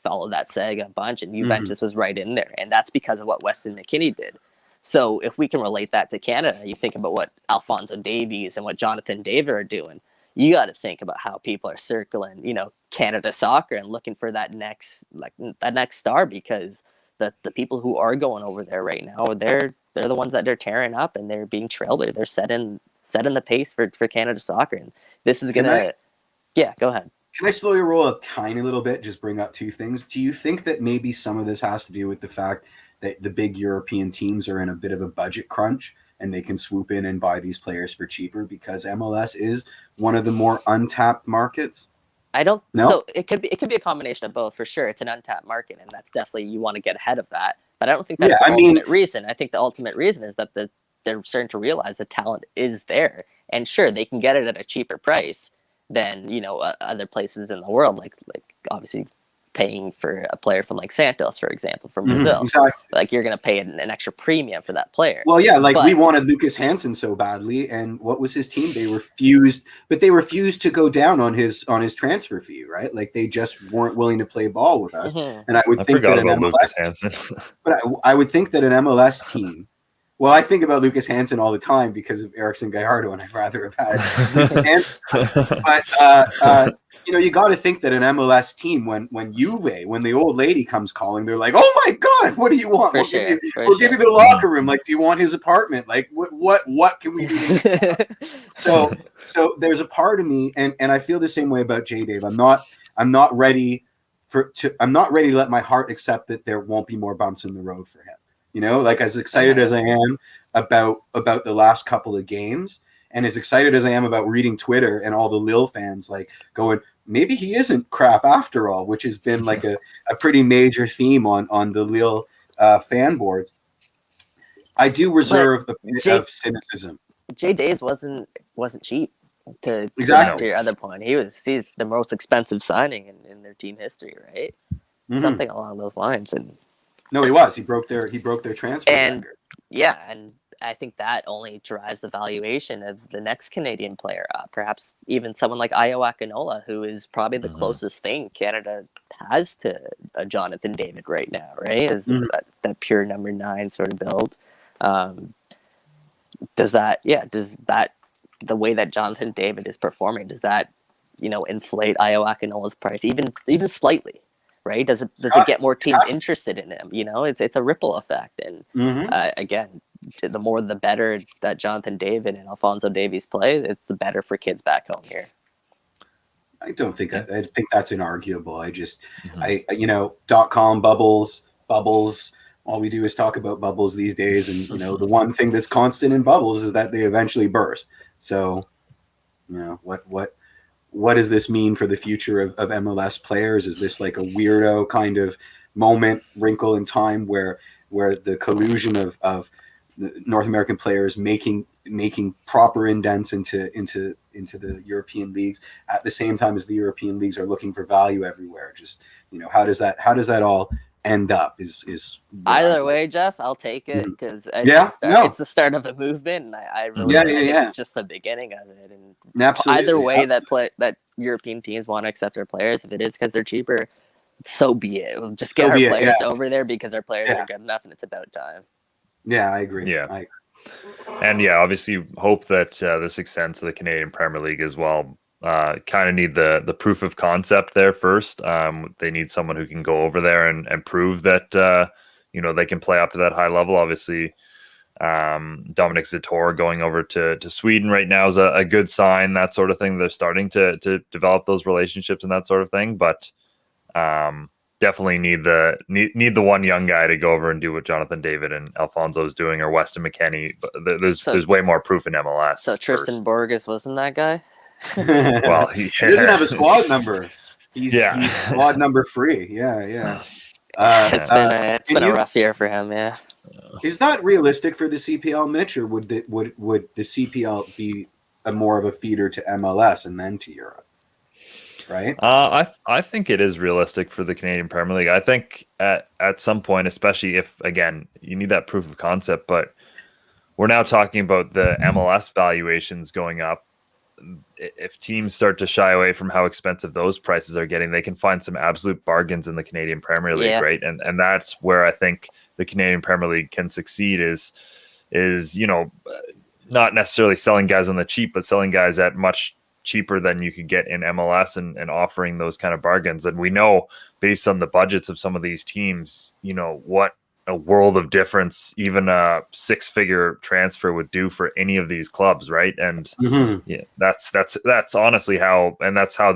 Speaker 2: follow that saga a bunch, and Juventus was right in there. And that's because of what Weston McKennie did. So if we can relate that to Canada, you think about what Alphonso Davies and what Jonathan David are doing, you got to think about how people are circling, Canada soccer and looking for that next star, because the people who are going over there right now, they're the ones that they're tearing up and they're being trailblazers. They're setting the pace for Canada soccer. And this is going to... Yeah, go ahead.
Speaker 3: Can I slow your roll a tiny little bit? Just bring up 2 things. Do you think that maybe some of this has to do with the fact that the big European teams are in a bit of a budget crunch and they can swoop in and buy these players for cheaper because MLS is one of the more untapped markets?
Speaker 2: I don't.
Speaker 3: No?
Speaker 2: So it could be a combination of both for sure. It's an untapped market, and that's definitely, you want to get ahead of that. But I don't think that's the ultimate reason. I think the ultimate reason is that they're starting to realize the talent is there, and sure, they can get it at a cheaper price than other places in the world, like obviously paying for a player from like Santos, for example, from Brazil. Exactly. Like you're going to pay an extra premium for that player.
Speaker 3: Well, yeah, we wanted Lucas Hansen so badly, and what was his team? They refused to go down on his transfer fee, right? Like they just weren't willing to play ball with us. And I think that an MLS, but I would think that an MLS team. Well, I think about Lucas Hansen all the time because of Erickson Gallardo, and I'd rather have had Lucas Hansen. But you got to think that an MLS team, when the old lady comes calling, they're like, "Oh my God, what do you want? We'll give you the locker room. Like, do you want his apartment? Like, what can we do?" So there's a part of me, and I feel the same way about J. Dave. I'm not ready to let my heart accept that there won't be more bumps in the road for him. As excited as I am about the last couple of games, and as excited as I am about reading Twitter and all the Lille fans going, maybe he isn't crap after all, which has been like a pretty major theme on the Lille fan boards. I do reserve a bit of cynicism.
Speaker 2: Jay Days wasn't cheap. To your other point, he's the most expensive signing in their team history, right? Something along those lines. And
Speaker 3: no, he was. He broke their transfer record.
Speaker 2: Yeah, and I think that only drives the valuation of the next Canadian player up. Perhaps even someone like Ayo Akinola, who is probably the closest thing Canada has to a Jonathan David right now, right? Is that pure number 9 sort of build. does that the way that Jonathan David is performing, does that, inflate Ayo Akinola's price even slightly, right? Does it get more teams interested in him? It's a ripple effect, and again, the more the better that Jonathan David and Alphonso Davies play, it's the better for kids back home here.
Speaker 3: I don't think I think that's inarguable. I just .com bubbles. All we do is talk about bubbles these days, and the one thing that's constant in bubbles is that they eventually burst. So, what does this mean for the future of MLS players? Is this like a weirdo kind of wrinkle in time where the collusion of North American players making proper indents into the European leagues at the same time as the European leagues are looking for value everywhere? Just how does that all end up? Is
Speaker 2: either way, Jeff, I'll take it, because it's the start of a movement, and I really think it's just the beginning of it. And
Speaker 3: absolutely,
Speaker 2: either way that European teams want to accept their players, if it is because they're cheaper, so be it. We'll just get our players over there because our players are good enough, and it's about time.
Speaker 3: Yeah, I agree.
Speaker 1: Yeah. And obviously hope that this extends to the Canadian Premier League as well. Kind of need the proof of concept there first. They need someone who can go over there and prove that they can play up to that high level. Obviously, Dominic Zator going over to Sweden right now is a good sign, that sort of thing. They're starting to develop those relationships and that sort of thing, but definitely need the one young guy to go over and do what Jonathan David and Alfonso is doing, or Weston McKennie. But there's way more proof in MLS.
Speaker 2: So Tristan Borges wasn't that guy?
Speaker 3: Well, he doesn't have a squad number. He's squad number free. Yeah.
Speaker 2: It's been a rough year for him. Yeah.
Speaker 3: Is that realistic for the CPL, Mitch, or would the CPL be more of a feeder to MLS and then to Europe? Right.
Speaker 1: I think it is realistic for the Canadian Premier League. I think at some point, especially if, again, you need that proof of concept, but we're now talking about the MLS valuations going up. If teams start to shy away from how expensive those prices are getting, they can find some absolute bargains in the Canadian Premier League, right? And that's where I think the Canadian Premier League can succeed is not necessarily selling guys on the cheap, but selling guys at much cheaper than you could get in MLS and offering those kind of bargains. And we know, based on the budgets of some of these teams, what a world of difference even a 6-figure transfer would do for any of these clubs, right? And that's honestly how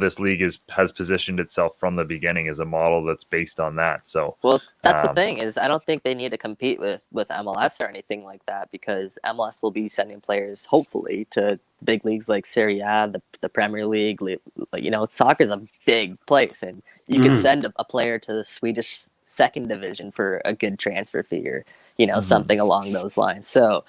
Speaker 1: this league has positioned itself from the beginning, as a model that's based on that. So
Speaker 2: that's the thing, is I don't think they need to compete with MLS or anything like that, because MLS will be sending players hopefully to big leagues like Serie A, the Premier League. Soccer is a big place, and you can send a player to the Swedish second division for a good transfer fee, or something along those lines. So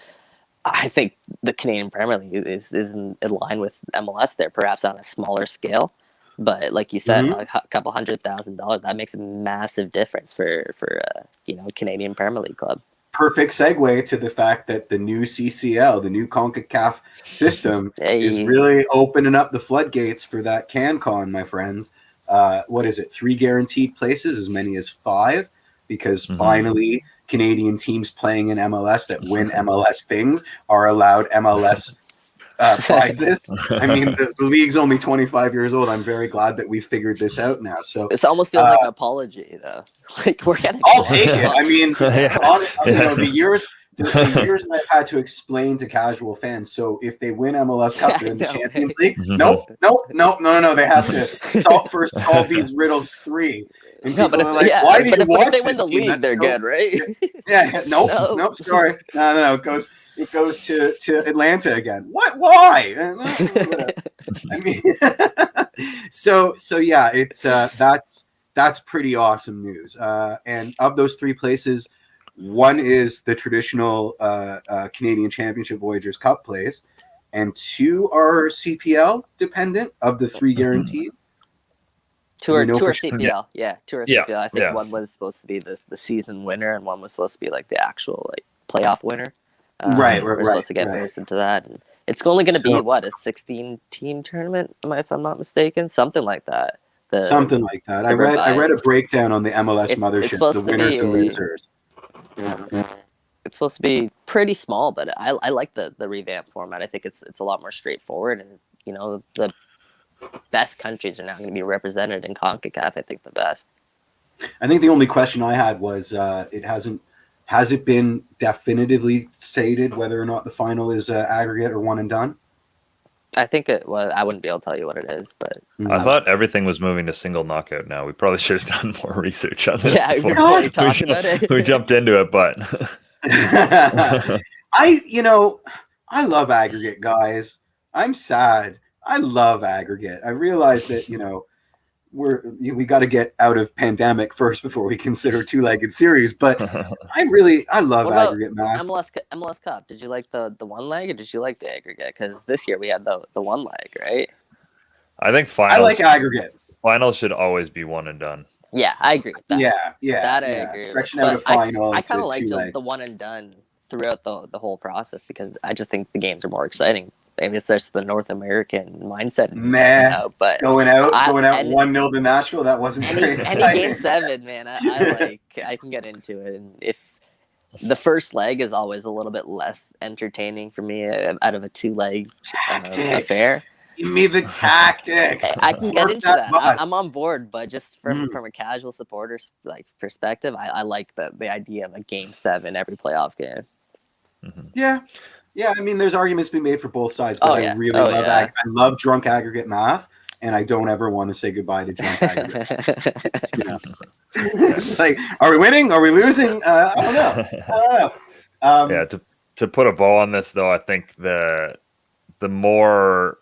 Speaker 2: I think the Canadian Premier League is in line with MLS there, perhaps on a smaller scale, but like you said, a couple $100,000, that makes a massive difference for a Canadian Premier League club.
Speaker 3: Perfect segue to the fact that the new CCL, the new CONCACAF system, is really opening up the floodgates for that CanCon, my friends. What is it? 3 guaranteed places, as many as 5, because finally Canadian teams playing in MLS that win MLS things are allowed MLS prizes. I mean, the league's only 25 years old. I'm very glad that we figured this out now. So
Speaker 2: this almost feels like an apology, though. Like we're gonna.
Speaker 3: I'll take it. I mean, the years that I've had to explain to casual fans. So if they win MLS Cup, they're in the Champions League. No. They have to solve these riddles 3. And people are like, why do you watch
Speaker 2: this? If they win the league, they're good, right?
Speaker 3: Yeah. Nope. Sorry. No. It goes to Atlanta again. What? Why? I mean, so yeah, it's that's pretty awesome news. And of those 3 places, one is the traditional Canadian Championship Voyageurs Cup place, and 2 are CPL dependent of the 3 guaranteed.
Speaker 2: 2 are CPL. Yeah, 2 are CPL. I think one was supposed to be the season winner, and one was supposed to be like the actual playoff winner.
Speaker 3: We're
Speaker 2: supposed to get first into that. And it's only going to be a 16-team tournament, if I'm not mistaken, something like that.
Speaker 3: Something like that. I read a breakdown on the MLS mothership, the winners and losers.
Speaker 2: it's supposed to be pretty small, but I like the revamp format. I think it's a lot more straightforward, and the best countries are now going to be represented in CONCACAF. I think the best.
Speaker 3: I think the only question I had was has it been definitively stated whether or not the final is aggregate or one and done?
Speaker 2: I think it was. I wouldn't be able to tell you what it is, but
Speaker 1: I thought everything was moving to single knockout now. We probably should have done more research on this.
Speaker 2: Yeah, before we talked about it.
Speaker 1: We jumped into it, but
Speaker 3: I love aggregate, guys. I'm sad. I love aggregate. I realize that we got to get out of pandemic first before we consider two-legged series. But I love aggregate math.
Speaker 2: MLS Cup. Did you like the one leg or did you like the aggregate? Because this year we had the one leg, right?
Speaker 1: I think finals.
Speaker 3: I like aggregate.
Speaker 1: Finals should always be one and done.
Speaker 2: Yeah, I agree with that.
Speaker 3: Yeah.
Speaker 2: I agree.
Speaker 3: Stretching out a final.
Speaker 2: I kind of like the one and done throughout the whole process because I just think the games are more exciting. Maybe it's just the North American mindset. But
Speaker 3: going out 1-0 to Nashville, that wasn't very exciting.
Speaker 2: Any game 7, man, I can get into it. And if the first leg is always a little bit less entertaining for me out of a 2-leg affair.
Speaker 3: Give me the tactics.
Speaker 2: I can get into that. I'm on board, but just from a casual supporter's perspective, I like the idea of a game 7 every playoff game.
Speaker 1: Mm-hmm.
Speaker 3: Yeah. I mean, there's arguments to be made for both sides, but I really love I love drunk aggregate math, and I don't ever want to say goodbye to drunk aggregate. Like, are we winning? Are we losing? I don't know.
Speaker 1: To put a bow on this, though, I think the more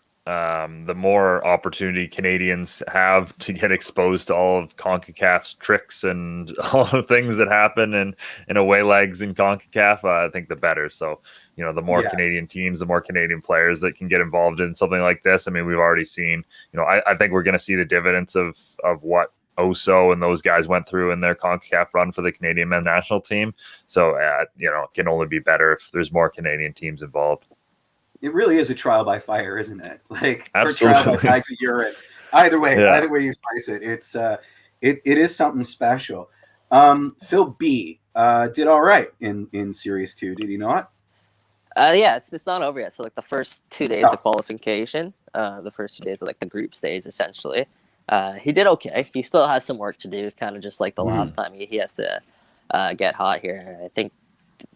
Speaker 1: opportunity Canadians have to get exposed to all of CONCACAF's tricks and all the things that happen in away legs in CONCACAF, I think the better. So, the more Canadian teams, the more Canadian players that can get involved in something like this. I mean, we've already seen, I think we're going to see the dividends of what Oso and those guys went through in their CONCACAF run for the Canadian men's national team. So, it can only be better if there's more Canadian teams involved.
Speaker 3: It really is a trial by fire, isn't it? Like, or
Speaker 1: Absolutely.
Speaker 3: trial by bags of urine. Either way you slice it, it's it is something special. Phil B did all right in Series 2, did he not?
Speaker 2: It's not over yet. So the first 2 days of qualification, the first 2 days of the group stage, essentially, he did okay. He still has some work to do, kind of just like the last time. He has to get hot here. I think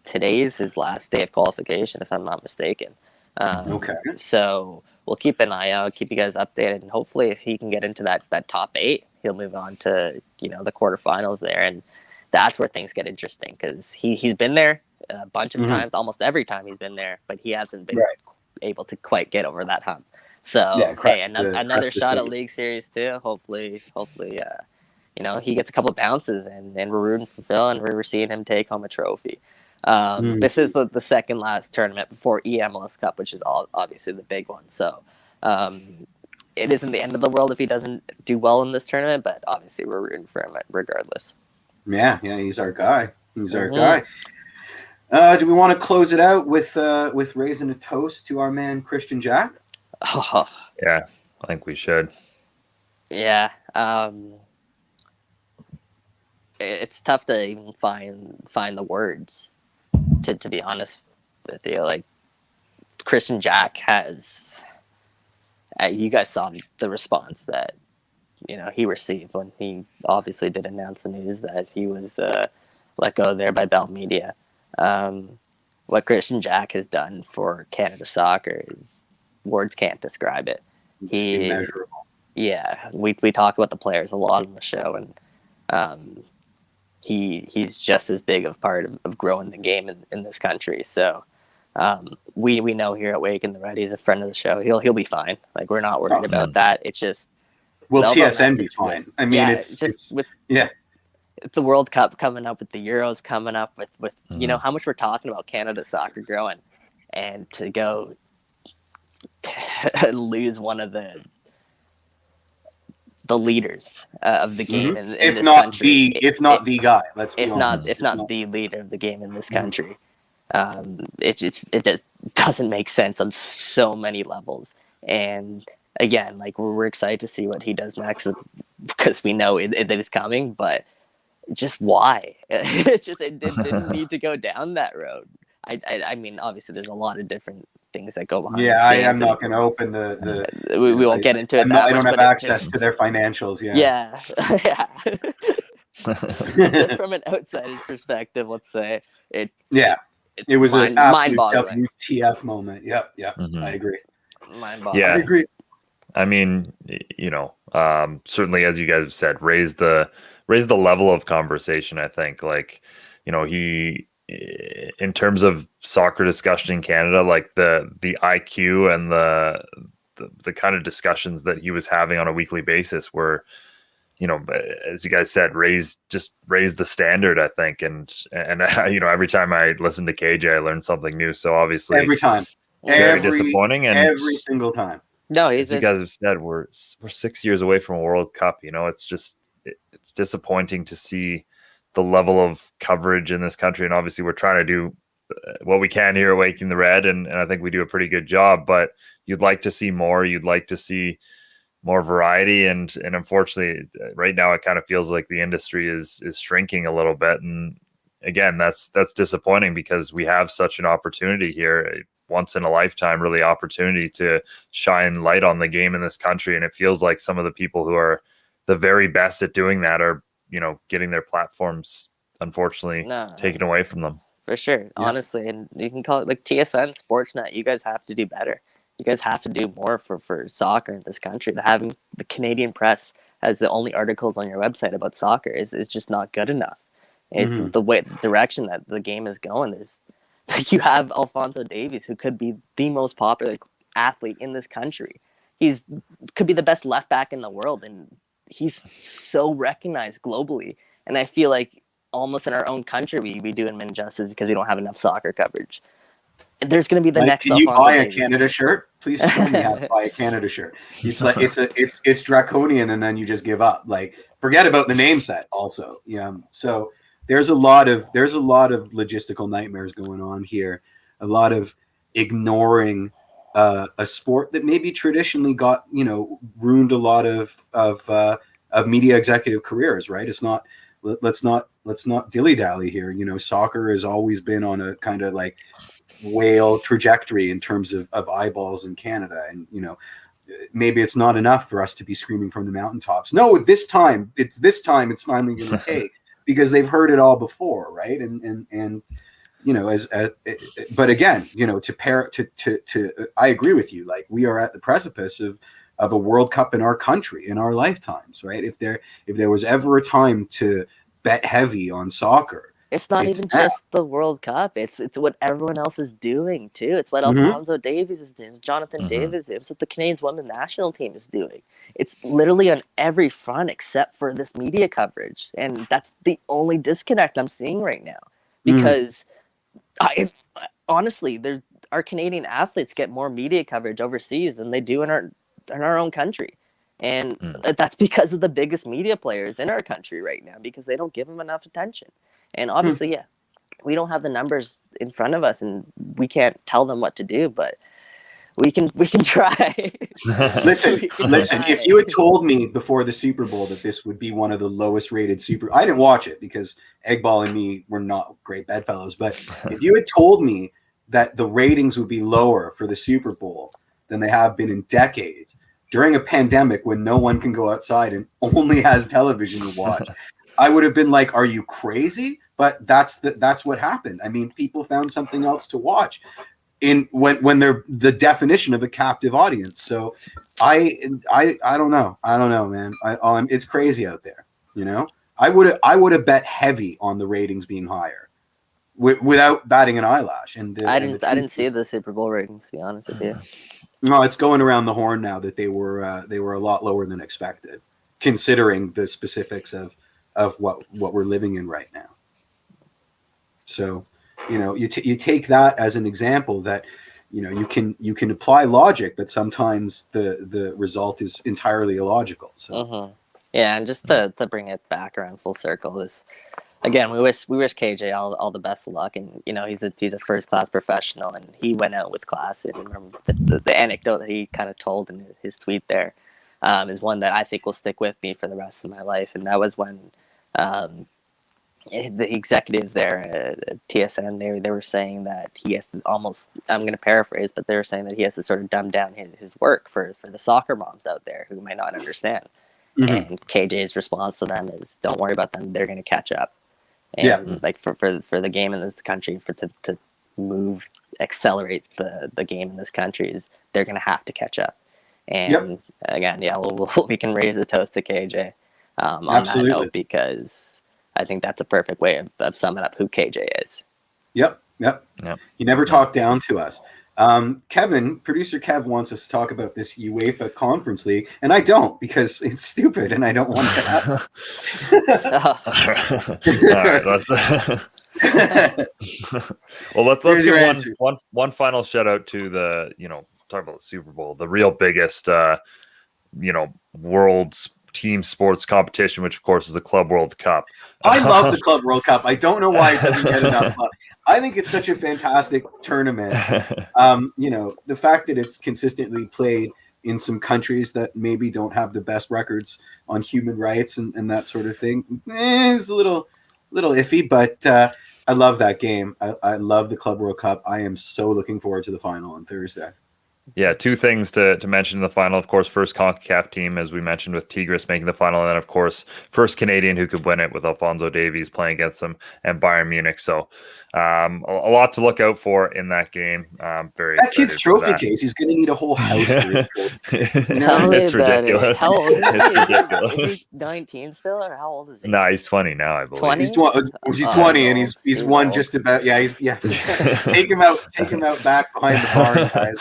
Speaker 2: today's his last day of qualification, if I'm not mistaken.
Speaker 3: Okay.
Speaker 2: So we'll keep an eye out, keep you guys updated, and hopefully if he can get into that top 8, he'll move on to the quarterfinals there, and that's where things get interesting because he's been there a bunch of times, almost every time he's been there, but he hasn't been able to quite get over that hump. So another shot at League Series 2. Hopefully, he gets a couple of bounces, and we're rooting for Phil, and we're seeing him take home a trophy. This is the second last tournament before EMLS Cup, which is obviously the big one. So it isn't the end of the world if he doesn't do well in this tournament, but obviously we're rooting for him regardless. Yeah,
Speaker 3: he's our guy. He's our guy. Do we want to close it out with raising a toast to our man Christian Jack?
Speaker 1: Oh. Yeah, I think we should.
Speaker 2: Yeah. It's tough to even find the words to be honest with you. Like, Christian Jack has, you guys saw the response that he received when he obviously did announce the news that he was let go there by Bell Media. What Christian Jack has done for Canada soccer is words can't describe it.
Speaker 3: It's immeasurable.
Speaker 2: Yeah, we talk about the players a lot on the show, and he's just as big of part of growing the game in this country. So we know here at Wake and the Ready, he's a friend of the show. He'll be fine. Like, we're not worried about that. It's just
Speaker 3: TSN be fine. I mean, it's
Speaker 2: with the World Cup coming up, with the Euros coming up, with how much we're talking about Canada soccer growing, and to go lose one of the leaders of the game in this country.
Speaker 3: If not the guy, let's be honest.
Speaker 2: If not the leader of the game in this country. It just doesn't make sense on so many levels. And again, we're excited to see what he does next because we know it is coming, but just why? It didn't need to go down that road. I mean, obviously, there's a lot of different things that go behind.
Speaker 3: Yeah,
Speaker 2: the
Speaker 3: I
Speaker 2: scenes,
Speaker 3: am not going to open the.
Speaker 2: We won't get into it that
Speaker 3: I
Speaker 2: much.
Speaker 3: don't have
Speaker 2: But
Speaker 3: access to their financials. Yeah.
Speaker 2: Yeah. Just from an outsider's perspective, let's say it's
Speaker 3: it was an absolute
Speaker 2: mind-boggling.
Speaker 3: WTF moment. Yep.
Speaker 1: Mhm.
Speaker 3: I agree.
Speaker 2: Mind-boggling.
Speaker 3: I agree.
Speaker 1: I mean, certainly as you guys have said, raise the level of conversation. I think, like, he, in terms of soccer discussion in Canada, like the IQ and the kind of discussions that he was having on a weekly basis were, as you guys said, raise the standard, I think. And every time I listen to KJ, I learn something new. So obviously
Speaker 3: Every time.
Speaker 1: very disappointing. And
Speaker 3: every single time.
Speaker 2: No,
Speaker 1: as you guys have said, we're 6 years away from a World Cup. It's just it's disappointing to see the level of coverage in this country. And obviously, we're trying to do what we can here at Waking the Red, and I think we do a pretty good job. But you'd like to see more. You'd like to see more variety, and unfortunately, right now it kind of feels like the industry is shrinking a little bit. And again, that's disappointing because we have such an opportunity here. Once in a lifetime, really, opportunity to shine light on the game in this country. And it feels like some of the people who are the very best at doing that are, getting their platforms, unfortunately, taken away from them.
Speaker 2: For sure. Yeah. Honestly, and you can call it like TSN, Sportsnet. You guys have to do better. You guys have to do more for soccer in this country. Having the Canadian press as the only articles on your website about soccer is just not good enough. It's the direction that the game is going. There's, like, you have Alphonso Davies, who could be the most popular athlete in this country. Could be the best left back in the world, and he's so recognized globally. And I feel like almost in our own country, we do him injustice because we don't have enough soccer coverage. And there's going to be the next.
Speaker 3: Can you
Speaker 2: Alphonso
Speaker 3: buy
Speaker 2: Davies.
Speaker 3: a Canada shirt? Please tell me how to buy a Canada shirt. It's like it's draconian, and then you just give up. Like, forget about the name set. Also, yeah. So there's a lot of logistical nightmares going on here. A lot of ignoring a sport that maybe traditionally got ruined a lot of media executive careers. Right? It's not. Let's not dilly dally here. Soccer has always been on a kind of like whale trajectory in terms of eyeballs in Canada, and maybe it's not enough for us to be screaming from the mountaintops. No, this time it's finally going to take, because they've heard it all before, right? And but again, I agree with you. Like, we are at the precipice of a World Cup in our country in our lifetimes, right? If there was ever a time to bet heavy on soccer,
Speaker 2: it's not even just the World Cup. It's what everyone else is doing too. It's what Alphonso Davies is doing. Jonathan Davis. It's what the Canadians women's national team is doing. It's literally on every front except for this media coverage, and that's the only disconnect I'm seeing right now. Because honestly, our Canadian athletes get more media coverage overseas than they do in our own country. And that's because of the biggest media players in our country right now, because they don't give them enough attention. And obviously, we don't have the numbers in front of us, and we can't tell them what to do, but we can try.
Speaker 3: Listen, if you had told me before the Super Bowl that this would be one of the lowest rated I didn't watch it because Eggball and me were not great bedfellows, but if you had told me that the ratings would be lower for the Super Bowl than they have been in decades, during a pandemic when no one can go outside and only has television to watch, I would have been like, are you crazy? But that's what happened. I mean, people found something else to watch when they're the definition of a captive audience. So I don't know, man. It's crazy out there. I would have bet heavy on the ratings being higher without batting an eyelash. And
Speaker 2: I didn't see the Super Bowl ratings, to be honest with you.
Speaker 3: No, it's going around the horn now that they were a lot lower than expected, considering the specifics of what we're living in right now. So, you take that as an example that, you can apply logic, but sometimes the result is entirely illogical. So,
Speaker 2: yeah, and just to bring it back around full circle is, again, we wish KJ all the best of luck, and he's a first class professional, and he went out with class. And remember the anecdote that he kind of told in his tweet there is one that I think will stick with me for the rest of my life, and that was when the executives there at TSN, they were saying that he has to almost, I'm going to paraphrase, but they were saying that he has to sort of dumb down his work for the soccer moms out there who might not understand.
Speaker 3: Mm-hmm.
Speaker 2: And KJ's response to them is, don't worry about them, they're going to catch up. And
Speaker 3: Yeah.
Speaker 2: like for the game in this country, to move, accelerate the game in this country, is they're going to have to catch up. And again, yeah, we can raise a toast to KJ on
Speaker 3: Absolutely.
Speaker 2: that note, because I think that's a perfect way of summing up who KJ is.
Speaker 3: Yep. You never talk down to us. Kevin, producer Kev, wants us to talk about this UEFA Conference League, and I don't, because it's stupid and I don't want to happen.
Speaker 1: All right, let's give one final shout out to the, talk about the Super Bowl, the real biggest world's team sports competition, which of course is the Club World Cup.
Speaker 3: I love the Club World Cup. I don't know why it doesn't get enough love. I think it's such a fantastic tournament. The fact that it's consistently played in some countries that maybe don't have the best records on human rights and that sort of thing is a little iffy, but I love that game. I love the Club World Cup. I am so looking forward to the final on Thursday.
Speaker 1: Yeah, two things to mention in the final. Of course, first CONCACAF team, as we mentioned, with Tigres making the final. And then, of course, first Canadian who could win it with Alphonso Davies playing against them and Bayern Munich. So a lot to look out for in that game. Very
Speaker 3: that kid's trophy case. He's going to need a whole house for it.
Speaker 1: It's ridiculous.
Speaker 2: How old is he?
Speaker 1: It's ridiculous.
Speaker 2: Is he 19 still, or how old is he?
Speaker 1: No, he's 20 now, I believe.
Speaker 2: 20?
Speaker 3: He's 20, and he's won old. Just about. Yeah, take him out back behind the barn, guys.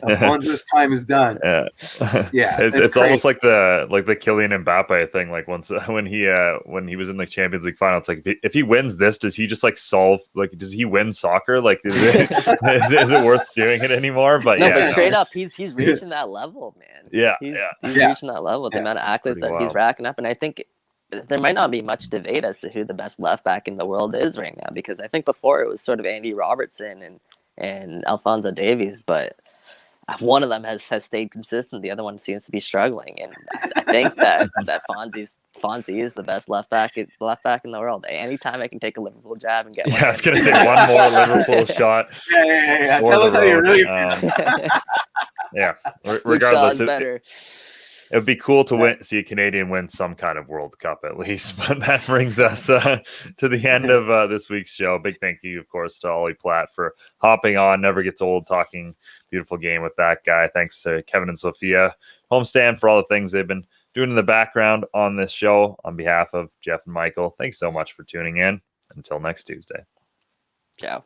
Speaker 3: Alfonso's time is done. Yeah,
Speaker 1: it's almost like the Kylian Mbappe thing. Like when he was in the Champions League final, it's like if he wins this, does he just does he win soccer? Like is it worth doing it anymore? But
Speaker 2: straight up, he's reaching that level, man. He's reaching that level with the amount of accolades that he's racking up, and I think there might not be much debate as to who the best left back in the world is right now, because I think before it was sort of Andy Robertson and Alphonso Davies, but one of them has stayed consistent. The other one seems to be struggling, and I think that Fonzie is the best left back in the world. Anytime I can take a Liverpool jab and get one.
Speaker 1: I was going to say one more Liverpool shot.
Speaker 3: Yeah. Tell us how you really feel.
Speaker 1: Regardless, it would be cool to see a Canadian win some kind of World Cup at least. But that brings us to the end of this week's show. Big thank you, of course, to Ollie Platt for hopping on. Never gets old talking beautiful game with that guy. Thanks to Kevin and Sophia Homestand for all the things they've been doing in the background on this show. On behalf of Jeff and Michael, thanks so much for tuning in. Until next Tuesday.
Speaker 2: Ciao.